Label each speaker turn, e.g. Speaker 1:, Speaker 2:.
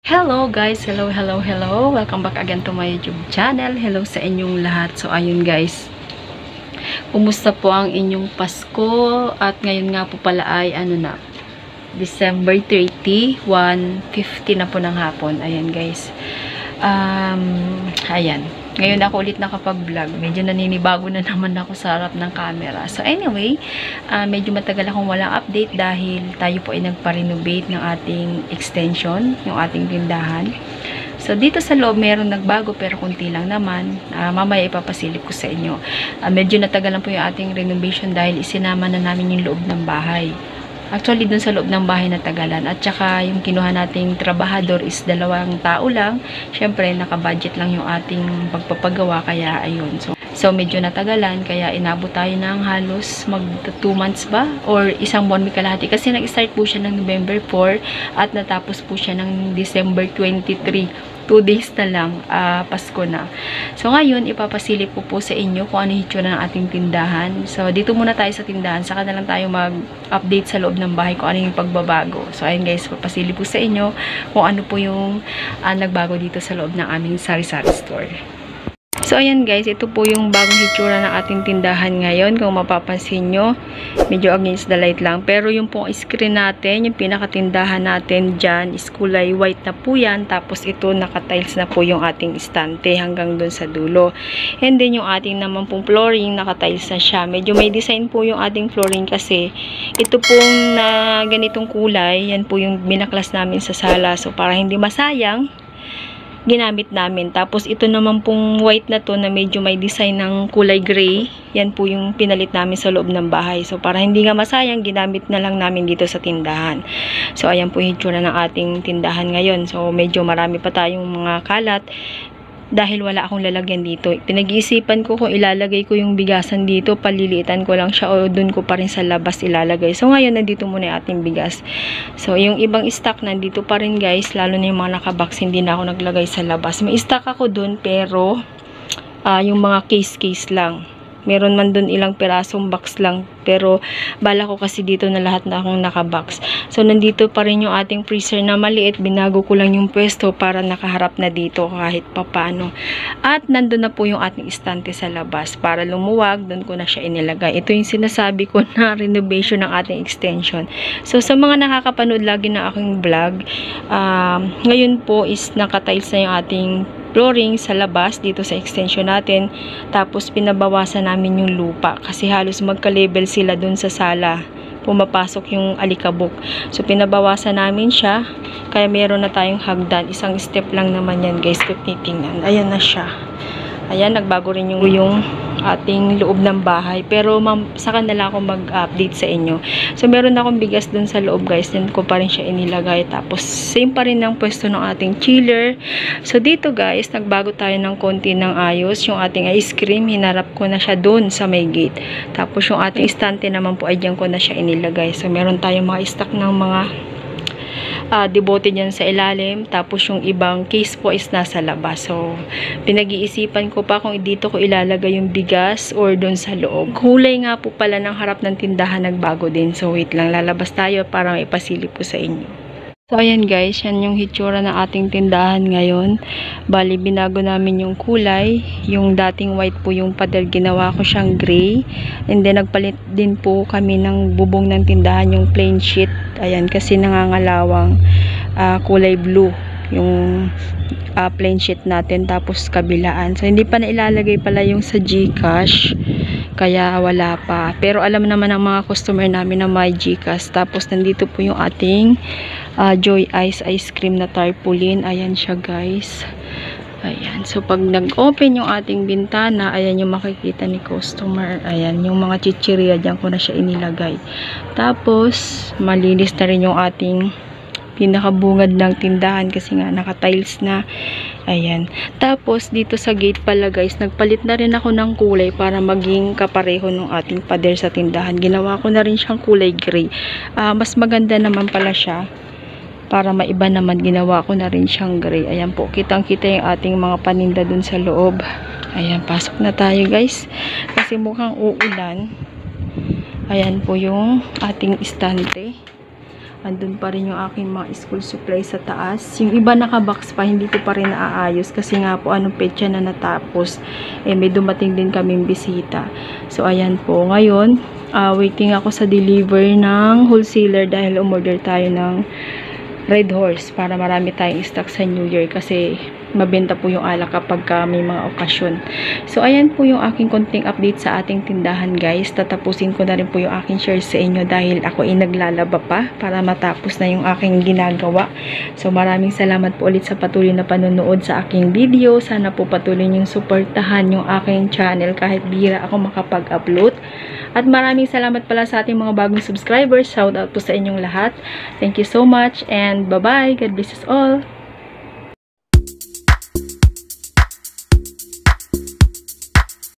Speaker 1: Hello guys, hello. Welcome back again to my YouTube channel. Hello sa inyong lahat. So ayun guys, kumusta po ang inyong Pasko? At ngayon nga po pala ay December 30, 1:50 na po ng hapon. Ayan guys. Ayan. Ngayon ako ulit nakapag-vlog. Medyo naninibago na naman ako sa harap ng camera. So anyway, medyo matagal akong walang update dahil tayo po ay nagpa-renovate ng ating extension, yung ating tindahan. So dito sa loob meron nagbago pero kunti lang naman. Mamaya ipapasilip ko sa inyo. Medyo natagalan po yung ating renovation dahil isinama na namin yung loob ng bahay. Actually, dun sa loob ng bahay na tagalan. At saka, yung kinuha nating trabahador is 2 tao lang. Siyempre, naka-budget lang yung ating pagpapagawa. Kaya, ayun. So medyo natagalan. Kaya, inabot tayo ng halos mag 2 months ba? Or isang buwan may kalahati. Kasi nag-start po siya ng November 4 at natapos po siya ng December 23. 2 days na lang, Pasko na. So, ngayon, ipapasilip ko po sa inyo kung ano yung hitsura ng ating tindahan. So, dito muna tayo sa tindahan. Saka na lang tayo mag-update sa loob ng bahay kung ano yung pagbabago. So, ayun guys, papasilip ko sa inyo kung ano po yung nagbago dito sa loob ng aming sari-sari store. So, ayan guys, ito po yung bagong hitsura ng ating tindahan ngayon. Kung mapapansin nyo, medyo against the light lang. Pero yung pong screen natin, yung pinakatindahan natin dyan, is kulay white na po yan. Tapos ito, naka-tiles na po yung ating istante hanggang dun sa dulo. And then yung ating naman pong flooring, naka-tiles na siya. Medyo may design po yung ating flooring kasi ito pong na ganitong kulay, yan po yung binaklas namin sa sala. So, para hindi masayang, ginamit namin. Tapos ito naman pong white na to na medyo may design ng kulay gray. Yan po yung pinalit namin sa loob ng bahay. So para hindi nga masayang, ginamit na lang namin dito sa tindahan. So ayan po yung hitsura ng ating tindahan ngayon. So medyo marami pa tayong mga kalat dahil wala akong lalagyan dito. Pinag-iisipan ko kung ilalagay ko yung bigasan dito, paliliitan ko lang siya o dun ko pa rin sa labas ilalagay. So ngayon nandito muna yung ating bigas. So yung ibang stock nandito pa rin guys, lalo na yung mga nakabox, hindi na ako naglagay sa labas. May stock ako dun pero yung mga case lang. Meron man dun ilang pirasong box lang. Pero bala ko kasi dito na lahat na akong nakabox. So nandito pa rin yung ating freezer na maliit. Binago ko lang yung pwesto para nakaharap na dito kahit papano. At nandun na po yung ating istante sa labas. Para lumuwag, dun ko na siya inilagay. Ito yung sinasabi ko na renovation ng ating extension. So sa mga nakakapanood lagi na aking vlog, ngayon po is nakatiles na yung ating flooring sa labas dito sa extension natin. Tapos pinabawasan namin yung lupa kasi halos magka-level sila dun sa sala. Pumapasok yung alikabok. So pinabawasan namin siya. Kaya meron na tayong hagdan. Isang step lang naman yan guys kung titingnan. Ayan na siya. Ayan, nagbago rin yung ating loob ng bahay. Pero saka na lang ako mag-update sa inyo. So, meron akong bigas dun sa loob guys. Then ko pa rin siya inilagay. Tapos, same pa rin ang pwesto ng ating chiller. So, dito guys, nagbago tayo ng konti ng ayos. Yung ating ice cream, hinarap ko na siya dun sa may gate. Tapos, yung ating istante naman po ay dyan ko na siya inilagay. So, meron tayong mga stock ng mga debote dyan sa ilalim. Tapos yung ibang case po is nasa labas. So pinag-iisipan ko pa kung dito ko ilalagay yung bigas or doon sa loob. Kulay nga po pala ng harap ng tindahan nagbago din. So wait lang, lalabas tayo para maipasilip ko sa inyo. So ayan guys, yan yung hitsura ng ating tindahan ngayon. Bali binago namin yung kulay. Yung dating white po yung pader, ginawa ko siyang gray. And then nagpalit din po kami ng bubong ng tindahan, yung plain sheet. Ayan, kasi nangangalawang kulay blue yung plain sheet natin, tapos kabilaan. So hindi pa na ilalagay pala yung sa GCash. Kaya wala pa. Pero alam naman ng mga customer namin na may GCash. Tapos nandito po yung ating Joy ice cream na tarpaulin. Ayan siya guys. Ayan. So pag nag-open yung ating bintana, ayan yung makikita ni customer. Ayan yung mga chichirya, dyan ko na siya inilagay. Tapos malinis na rin yung ating pinakabungad ng tindahan kasi nga naka-tiles na. Ayan. Tapos dito sa gate pala guys, nagpalit na rin ako ng kulay para maging kapareho ng ating pader sa tindahan. Ginawa ko na rin siyang kulay gray. Mas maganda naman pala siya. Para maiba naman, ginawa ko na rin siyang gray. Ayan po, kitang-kita yung ating mga paninda dun sa loob. Ayan, pasok na tayo guys. Kasi mukhang uulan. Ayan po yung ating istante. Andun pa rin yung aking mga school supplies sa taas. Yung iba nakabox pa, hindi ko pa rin naaayos kasi nga po anong petsa na natapos. May dumating din kaming bisita. So, ayan po. Ngayon, waiting ako sa deliver ng wholesaler dahil umorder tayo ng Red Horse para marami tayong stock sa New Year kasi mabenta po yung alak kapag may mga okasyon. So, ayan po yung aking konting update sa ating tindahan, guys. Tatapusin ko na rin po yung aking share sa inyo dahil ako ay naglalaba pa para matapos na yung aking ginagawa. So, maraming salamat po ulit sa patuloy na panonood sa aking video. Sana po patuloy niyong suportahan yung aking channel kahit bihira ako makapag-upload. At maraming salamat pala sa ating mga bagong subscribers. Shout out po sa inyong lahat. Thank you so much and bye-bye. God bless us all.